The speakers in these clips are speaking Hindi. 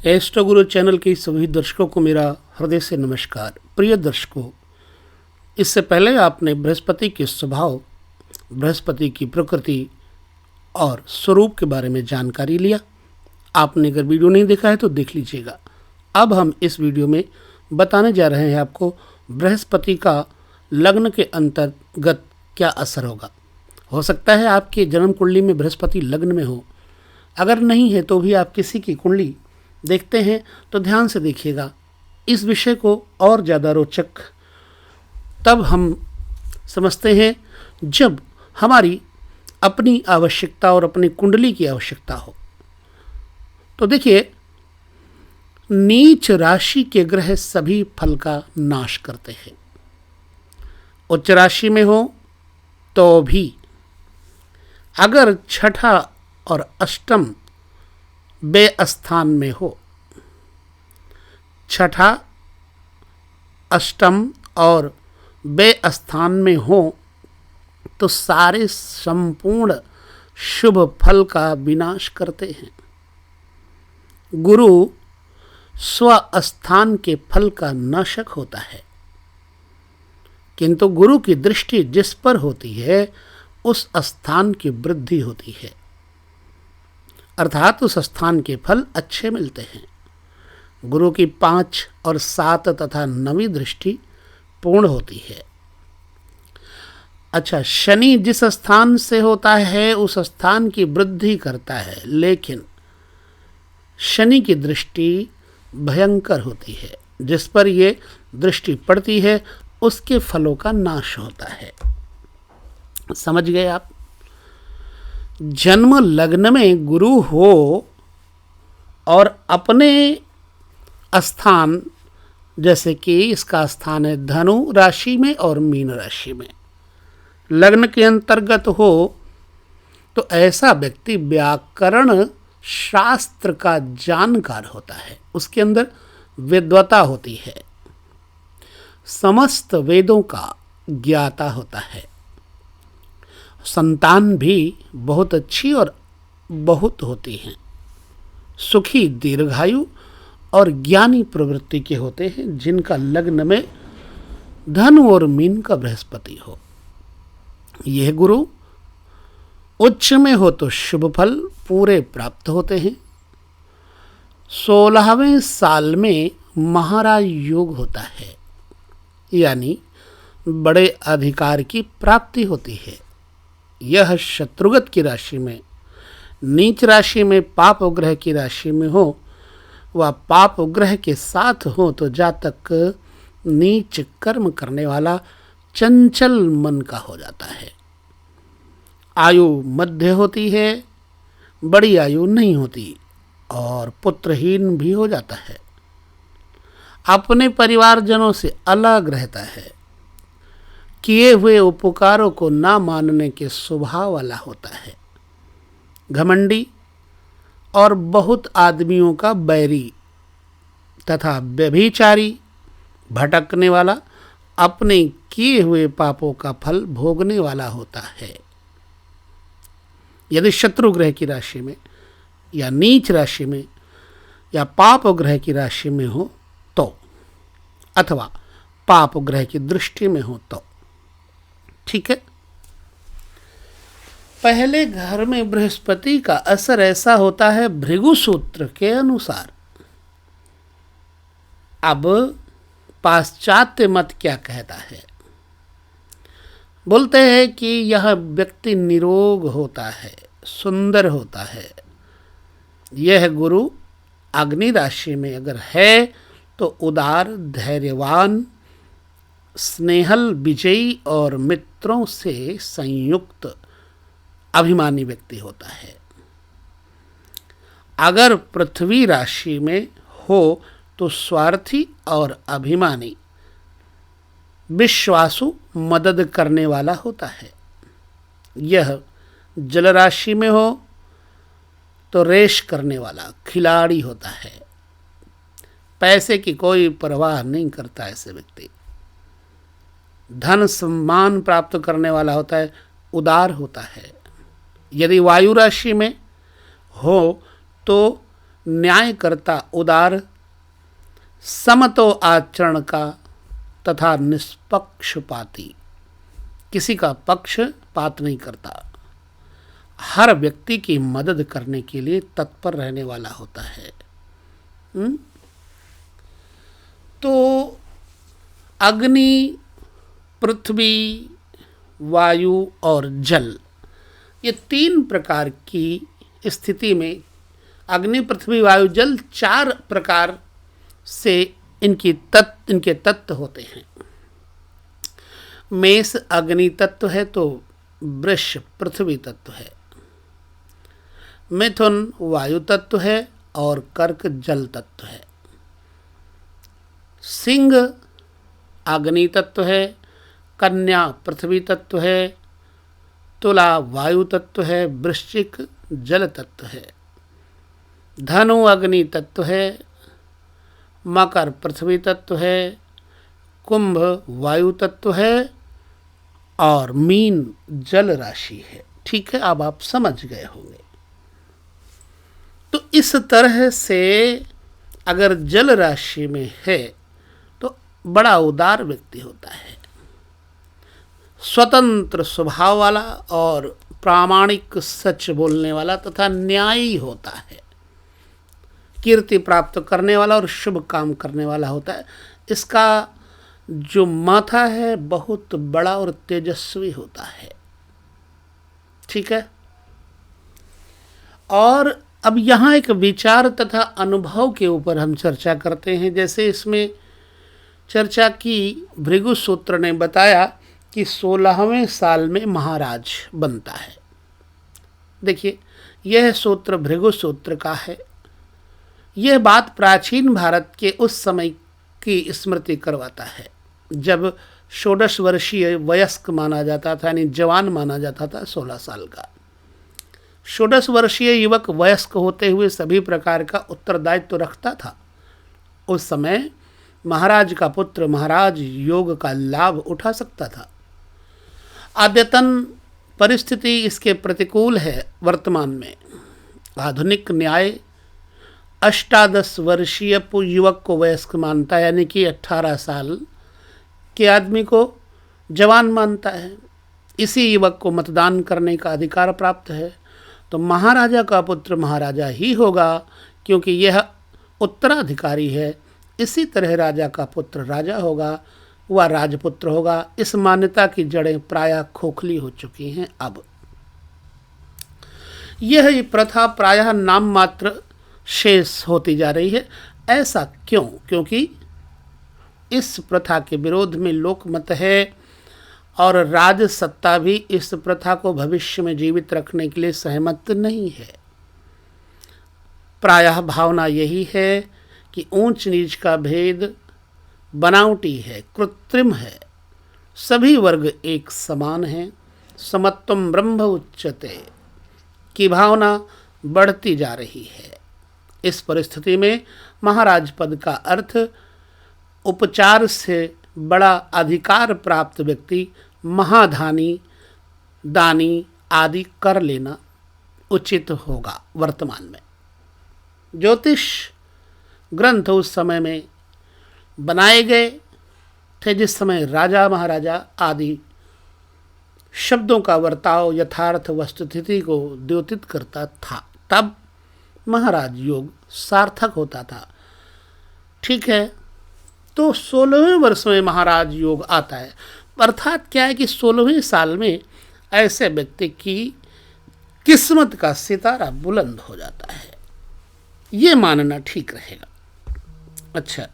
एस्ट्रो गुरु चैनल के सभी दर्शकों को मेरा हृदय से नमस्कार। प्रिय दर्शकों, इससे पहले आपने बृहस्पति के स्वभाव, बृहस्पति की प्रकृति और स्वरूप के बारे में जानकारी लिया। आपने अगर वीडियो नहीं देखा है तो देख लीजिएगा। अब हम इस वीडियो में बताने जा रहे हैं आपको बृहस्पति का लग्न के अंतर्गत क्या असर होगा। हो सकता है आपके जन्म कुंडली में बृहस्पति लग्न में हो, अगर नहीं है तो भी आप किसी की कुंडली देखते हैं तो ध्यान से देखिएगा। इस विषय को और ज़्यादा रोचक तब हम समझते हैं जब हमारी अपनी आवश्यकता और अपनी कुंडली की आवश्यकता हो। तो देखिए, नीच राशि के ग्रह सभी फल का नाश करते हैं। उच्च राशि में हो तो भी, अगर छठा और अष्टम बेस्थान में हो, छठा अष्टम और बेस्थान में हो तो सारे संपूर्ण शुभ फल का विनाश करते हैं। गुरु स्वस्थान के फल का नाशक होता है, किंतु गुरु की दृष्टि जिस पर होती है उस स्थान की वृद्धि होती है, अर्थात उस स्थान के फल अच्छे मिलते हैं। गुरु की 5 और 7 तथा 9वीं दृष्टि पूर्ण होती है। अच्छा, शनि जिस स्थान से होता है उस स्थान की वृद्धि करता है, लेकिन शनि की दृष्टि भयंकर होती है। जिस पर ये दृष्टि पड़ती है उसके फलों का नाश होता है। समझ गए आप? जन्म लग्न में गुरु हो और अपने स्थान, जैसे कि इसका स्थान है धनु राशि में और मीन राशि में, लग्न के अंतर्गत हो तो ऐसा व्यक्ति व्याकरण शास्त्र का जानकार होता है। उसके अंदर विद्वता होती है, समस्त वेदों का ज्ञाता होता है। संतान भी बहुत अच्छी और बहुत होती हैं। सुखी, दीर्घायु और ज्ञानी प्रवृत्ति के होते हैं जिनका लग्न में धनु और मीन का बृहस्पति हो। यह गुरु उच्च में हो तो शुभ फल पूरे प्राप्त होते हैं। 16वें साल में महाराज योग होता है, यानी बड़े अधिकार की प्राप्ति होती है। यह शत्रुगत की राशि में, नीच राशि में पाप ग्रह की राशि में हो व पाप ग्रह के साथ हो तो जातक नीच कर्म करने वाला चंचल मन का हो जाता है। आयु मध्य होती है, बड़ी आयु नहीं होती और पुत्रहीन भी हो जाता है। अपने परिवारजनों से अलग रहता है। किए हुए उपकारों को ना मानने के स्वभाव वाला होता है। घमंडी और बहुत आदमियों का बैरी तथा व्यभिचारी, भटकने वाला, अपने किए हुए पापों का फल भोगने वाला होता है। यदि शत्रु ग्रह की राशि में या नीच राशि में या पाप ग्रह की राशि में हो तो, अथवा पाप ग्रह की दृष्टि में हो तो ठीक है। पहले घर में बृहस्पति का असर ऐसा होता है भृगु सूत्र के अनुसार। अब पाश्चात्य मत क्या कहता है? बोलते हैं कि यह व्यक्ति निरोग होता है, सुंदर होता है। यह गुरु अग्नि राशि में अगर है तो उदार, धैर्यवान, स्नेहल, विजयी और मित्रों से संयुक्त अभिमानी व्यक्ति होता है। अगर पृथ्वी राशि में हो तो स्वार्थी और अभिमानी, विश्वासु, मदद करने वाला होता है। यह जल राशि में हो तो रेश करने वाला खिलाड़ी होता है। पैसे की कोई परवाह नहीं करता ऐसे व्यक्ति। धन सम्मान प्राप्त करने वाला होता है, उदार होता है। यदि वायु राशि में हो तो न्यायकर्ता, उदार, समतो आचरण का तथा निष्पक्षपाती, किसी का पक्षपात नहीं करता, हर व्यक्ति की मदद करने के लिए तत्पर रहने वाला होता है। तो अग्नि, पृथ्वी, वायु और जल, ये 3 प्रकार की स्थिति में अग्नि, पृथ्वी, वायु, जल 4 प्रकार से इनके तत्व होते हैं। मेष अग्नि तत्व है तो वृष पृथ्वी तत्व है, मिथुन वायु तत्व है और कर्क जल तत्व है, सिंह अग्नि तत्व है, कन्या पृथ्वी तत्व है, तुला वायु तत्व है, वृश्चिक जल तत्व है, धनु अग्नि तत्व है, मकर पृथ्वी तत्व है, कुंभ वायु तत्व है और मीन जल राशि है। ठीक है, अब आप समझ गए होंगे। तो इस तरह से अगर जल राशि में है तो बड़ा उदार व्यक्ति होता है, स्वतंत्र स्वभाव वाला और प्रामाणिक, सच बोलने वाला तथा न्यायी होता है, कीर्ति प्राप्त करने वाला और शुभ काम करने वाला होता है। इसका जो माथा है बहुत बड़ा और तेजस्वी होता है। ठीक है, और अब यहाँ एक विचार तथा अनुभव के ऊपर हम चर्चा करते हैं। जैसे इसमें चर्चा की, भृगु सूत्र ने बताया कि 16वें साल में महाराज बनता है। देखिए, यह सूत्र भृगु सूत्र का है। यह बात प्राचीन भारत के उस समय की स्मृति करवाता है जब 16 वर्षीय वयस्क माना जाता था, यानी जवान माना जाता था 16 साल का। 16 वर्षीय युवक वयस्क होते हुए सभी प्रकार का उत्तरदायित्व तो रखता था। उस समय महाराज का पुत्र महाराज योग का लाभ उठा सकता था। अद्यतन परिस्थिति इसके प्रतिकूल है। वर्तमान में आधुनिक न्याय 18 वर्षीय युवक को वयस्क मानता है, यानी कि 18 साल के आदमी को जवान मानता है। इसी युवक को मतदान करने का अधिकार प्राप्त है। तो महाराजा का पुत्र महाराजा ही होगा क्योंकि यह उत्तराधिकारी है। इसी तरह राजा का पुत्र राजा होगा, वह राजपुत्र होगा। इस मान्यता की जड़ें प्रायः खोखली हो चुकी हैं। अब यह प्रथा प्रायः नाम मात्र शेष होती जा रही है। ऐसा क्यों? क्योंकि इस प्रथा के विरोध में लोकमत है और राज सत्ता भी इस प्रथा को भविष्य में जीवित रखने के लिए सहमत नहीं है। प्रायः भावना यही है कि ऊंच नीच का भेद बनावटी है, कृत्रिम है, सभी वर्ग एक समान हैं, समत्वम ब्रह्म उच्यते की भावना बढ़ती जा रही है। इस परिस्थिति में महाराज पद का अर्थ उपचार से बड़ा अधिकार प्राप्त व्यक्ति, महाधानी, दानी आदि कर लेना उचित होगा। वर्तमान में ज्योतिष ग्रंथ उस समय में बनाए गए थे जिस समय राजा महाराजा आदि शब्दों का वर्ताव यथार्थ वस्तुस्थिति को द्योतित करता था। तब महाराज योग सार्थक होता था। ठीक है, तो 16वें वर्ष में महाराज योग आता है। अर्थात क्या है कि 16वें साल में ऐसे व्यक्ति की किस्मत का सितारा बुलंद हो जाता है। ये मानना ठीक रहेगा। अच्छा,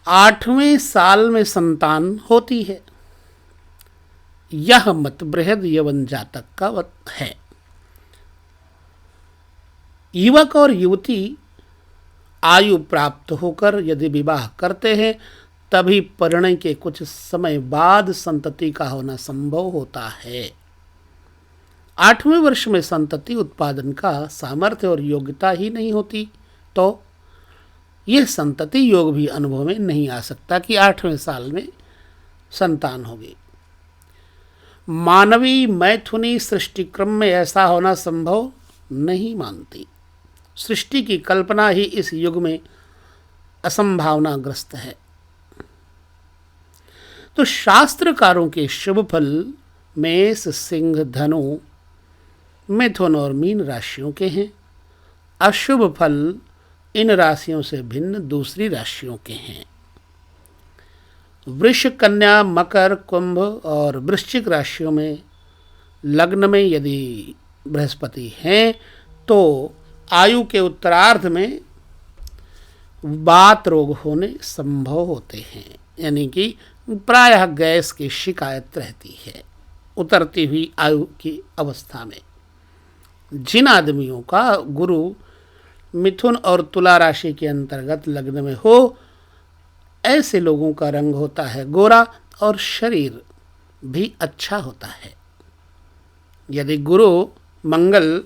8वें साल में संतान होती है। यह मत बृहद यवन जातक का है। युवक और युवती आयु प्राप्त होकर यदि विवाह करते हैं तभी परिणय के कुछ समय बाद संतति का होना संभव होता है। 8वें वर्ष में संतति उत्पादन का सामर्थ्य और योग्यता ही नहीं होती तो यह संतति योग भी अनुभव में नहीं आ सकता कि 8वें साल में संतान होगी। मानवीय मैथुनी सृष्टि क्रम में ऐसा होना संभव नहीं मानती। सृष्टि की कल्पना ही इस युग में असंभावनाग्रस्त है। तो शास्त्रकारों के शुभ फल मेष, सिंह, धनु, मिथुन और मीन राशियों के हैं। अशुभ फल इन राशियों से भिन्न दूसरी राशियों के हैं। वृष, कन्या, मकर, कुंभ और वृश्चिक राशियों में लग्न में यदि बृहस्पति हैं तो आयु के उत्तरार्ध में वात रोग होने संभव होते हैं, यानी कि प्रायः गैस की शिकायत रहती है उतरती हुई आयु की अवस्था में। जिन आदमियों का गुरु मिथुन और तुला राशि के अंतर्गत लग्न में हो, ऐसे लोगों का रंग होता है गोरा और शरीर भी अच्छा होता है। यदि गुरु मंगल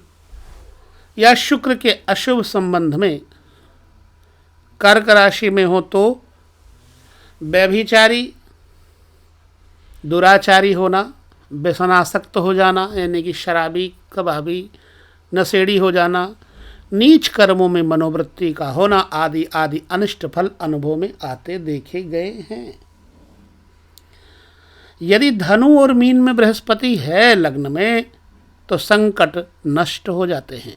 या शुक्र के अशुभ संबंध में कर्क राशि में हो तो व्यभिचारी, दुराचारी होना, व्यसनासक्त हो जाना यानी कि शराबी, कबाबी, नशेड़ी हो जाना, नीच कर्मों में मनोवृत्ति का होना आदि आदि अनिष्ट फल अनुभव में आते देखे गए हैं। यदि धनु और मीन में बृहस्पति है लग्न में तो संकट नष्ट हो जाते हैं।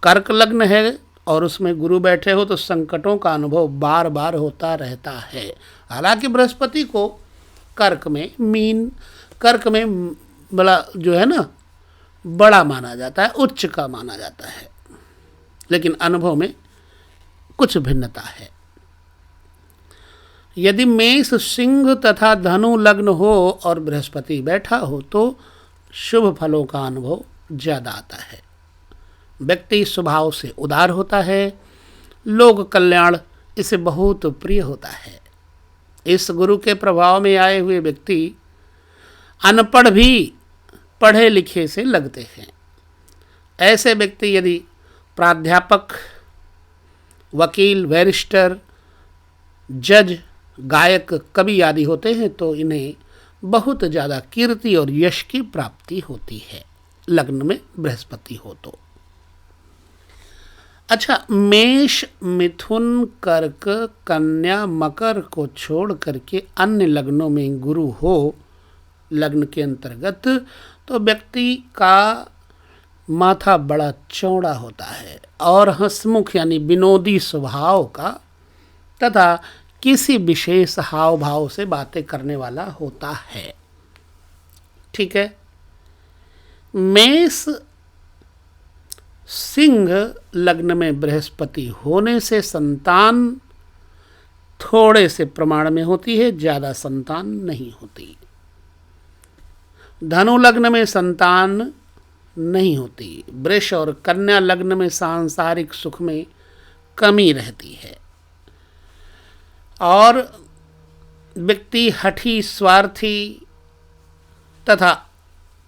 कर्क लग्न है और उसमें गुरु बैठे हो तो संकटों का अनुभव बार बार होता रहता है। हालांकि बृहस्पति को कर्क में बड़ा जो है ना बड़ा माना जाता है, उच्च का माना जाता है, लेकिन अनुभव में कुछ भिन्नता है। यदि मेष, सिंह तथा धनु लग्न हो और बृहस्पति बैठा हो तो शुभ फलों का अनुभव ज़्यादा आता है। व्यक्ति स्वभाव से उदार होता है, लोक कल्याण इसे बहुत प्रिय होता है। इस गुरु के प्रभाव में आए हुए व्यक्ति अनपढ़ भी पढ़े लिखे से लगते हैं। ऐसे व्यक्ति यदि प्राध्यापक, वकील, बैरिस्टर, जज, गायक, कवि आदि होते हैं तो इन्हें बहुत ज़्यादा कीर्ति और यश की प्राप्ति होती है लग्न में बृहस्पति हो तो। अच्छा, मेष, मिथुन, कर्क, कन्या, मकर को छोड़ करके अन्य लग्नों में गुरु हो लग्न के अंतर्गत तो व्यक्ति का माथा बड़ा चौड़ा होता है और हंसमुख यानी विनोदी स्वभाव का तथा किसी विशेष हाव भाव से बातें करने वाला होता है। ठीक है। मेष, सिंह लग्न में बृहस्पति होने से संतान थोड़े से प्रमाण में होती है, ज़्यादा संतान नहीं होती। धनु लग्न में संतान नहीं होती। वृष और कन्या लग्न में सांसारिक सुख में कमी रहती है और व्यक्ति हठी, स्वार्थी तथा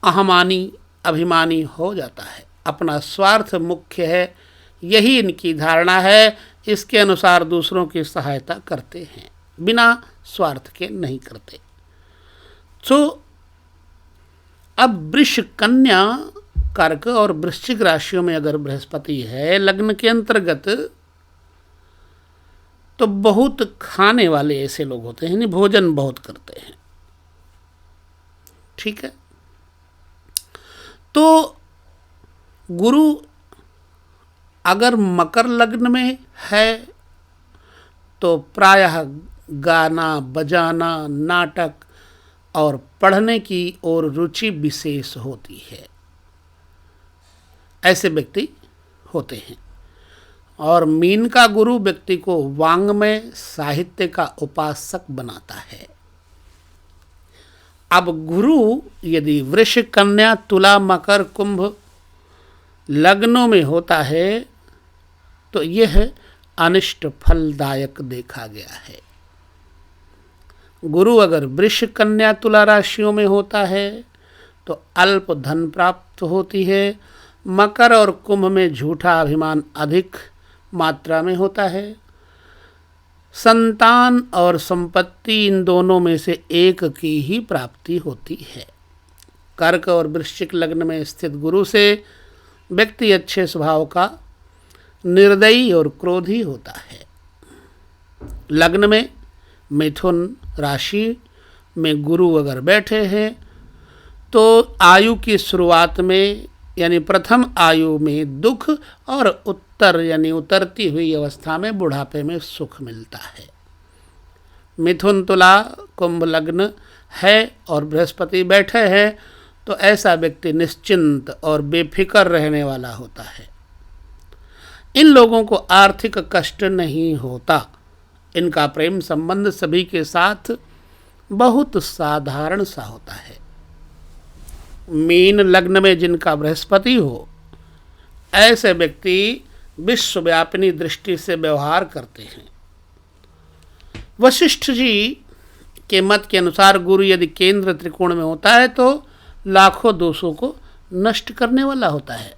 अहमानी, अभिमानी हो जाता है। अपना स्वार्थ मुख्य है, यही इनकी धारणा है। इसके अनुसार दूसरों की सहायता करते हैं, बिना स्वार्थ के नहीं करते। तो अब वृष, कन्या, कर्क और वृश्चिक राशियों में अगर बृहस्पति है लग्न के अंतर्गत तो बहुत खाने वाले ऐसे लोग होते हैं, भोजन बहुत करते हैं। ठीक है। तो गुरु अगर मकर लग्न में है तो प्रायः गाना, बजाना, नाटक और पढ़ने की ओर रुचि विशेष होती है। ऐसे व्यक्ति होते हैं। और मीन का गुरु व्यक्ति को वांग्मय साहित्य का उपासक बनाता है। अब गुरु यदि वृष, कन्या, तुला, मकर, कुंभ लग्नों में होता है तो यह अनिष्ट फलदायक देखा गया है। गुरु अगर वृष, कन्या, तुला राशियों में होता है तो अल्प धन प्राप्त होती है। मकर और कुंभ में झूठा अभिमान अधिक मात्रा में होता है। संतान और संपत्ति इन दोनों में से एक की ही प्राप्ति होती है। कर्क और वृश्चिक लग्न में स्थित गुरु से व्यक्ति अच्छे स्वभाव का निर्दयी और क्रोधी होता है। लग्न में मिथुन राशि में गुरु अगर बैठे हैं तो आयु की शुरुआत में यानी प्रथम आयु में दुख और उत्तर यानी उतरती हुई अवस्था में बुढ़ापे में सुख मिलता है। मिथुन तुला कुंभ लग्न है और बृहस्पति बैठे हैं तो ऐसा व्यक्ति निश्चिंत और बेफिक्र रहने वाला होता है। इन लोगों को आर्थिक कष्ट नहीं होता। इनका प्रेम संबंध सभी के साथ बहुत साधारण सा होता है। मीन लग्न में जिनका बृहस्पति हो ऐसे व्यक्ति विश्वव्यापिनी दृष्टि से व्यवहार करते हैं। वशिष्ठ जी के मत के अनुसार गुरु यदि केंद्र त्रिकोण में होता है तो लाखों दोषों को नष्ट करने वाला होता है,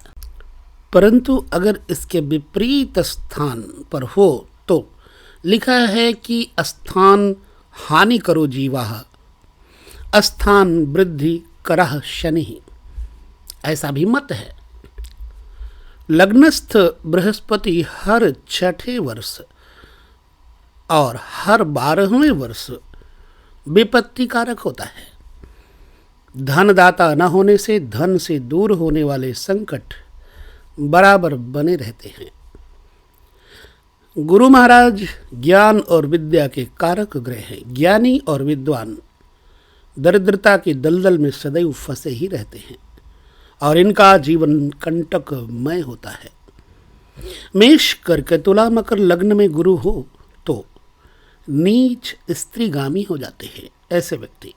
परंतु अगर इसके विपरीत स्थान पर हो तो लिखा है कि स्थान हानि करो जीवा, स्थान वृद्धि करह शनि, ऐसा भी मत है। लग्नस्थ बृहस्पति हर 6ठे वर्ष और हर 12वें वर्ष विपत्ति कारक होता है। धनदाता न होने से धन से दूर होने वाले संकट बराबर बने रहते हैं। गुरु महाराज ज्ञान और विद्या के कारक ग्रह हैं। ज्ञानी और विद्वान दरिद्रता की दलदल में सदैव फंसे ही रहते हैं और इनका जीवन कंटकमय होता है। मेष करके तुला मकर लग्न में गुरु हो तो नीच स्त्रीगामी हो जाते हैं ऐसे व्यक्ति।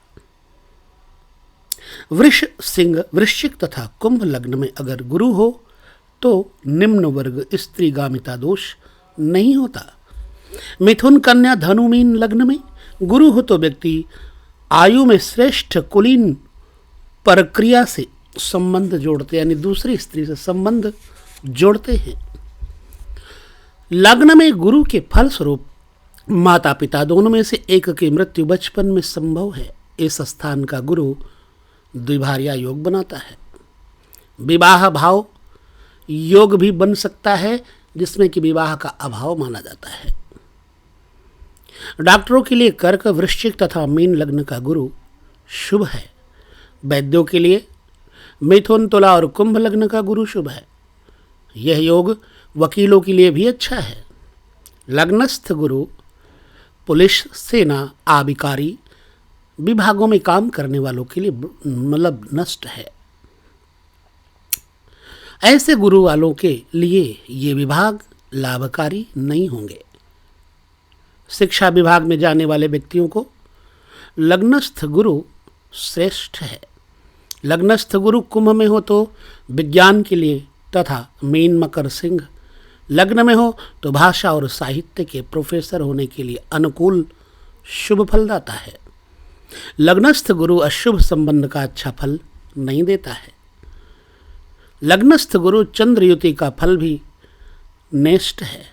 वृष सिंह वृश्चिक तथा कुंभ लग्न में अगर गुरु हो तो निम्न वर्ग स्त्रीगामिता दोष नहीं होता। मिथुन कन्या धनु मीन लग्न में गुरु हो तो व्यक्ति आयु में श्रेष्ठ कुलीन प्रक्रिया से संबंध जोड़ते यानी दूसरी स्त्री से संबंध जोड़ते हैं। लग्न में गुरु के फलस्वरूप माता पिता दोनों में से एक की मृत्यु बचपन में संभव है। इस स्थान का गुरु द्विभार्या योग बनाता है। विवाह भाव योग भी बन सकता है जिसमें कि विवाह का अभाव माना जाता है। डॉक्टरों के लिए कर्क वृश्चिक तथा मीन लग्न का गुरु शुभ है। वैद्यों के लिए मिथुन तुला और कुंभ लग्न का गुरु शुभ है। यह योग वकीलों के लिए भी अच्छा है। लग्नस्थ गुरु पुलिस सेना आबिकारी विभागों में काम करने वालों के लिए मतलब नष्ट है। ऐसे गुरु वालों के लिए ये विभाग लाभकारी नहीं होंगे। शिक्षा विभाग में जाने वाले व्यक्तियों को लग्नस्थ गुरु श्रेष्ठ है। लग्नस्थ गुरु कुंभ में हो तो विज्ञान के लिए तथा मीन मकर सिंह लग्न में हो तो भाषा और साहित्य के प्रोफेसर होने के लिए अनुकूल शुभ फलदाता है। लग्नस्थ गुरु अशुभ संबंध का अच्छा फल नहीं देता है। लग्नस्थ गुरु चंद्र युति का फल भी नेष्ट है।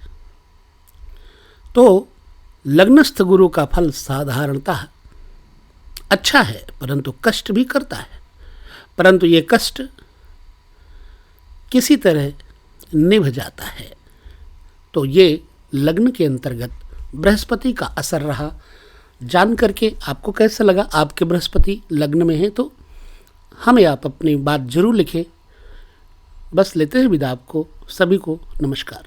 तो लग्नस्थ गुरु का फल साधारणतः अच्छा है परंतु कष्ट भी करता है, परंतु ये कष्ट किसी तरह निभ जाता है। तो ये लग्न के अंतर्गत बृहस्पति का असर रहा। जान करके आपको कैसा लगा? आपके बृहस्पति लग्न में है तो हमें आप अपनी बात जरूर लिखें। बस लेते हैं विदा। आपको सभी को नमस्कार।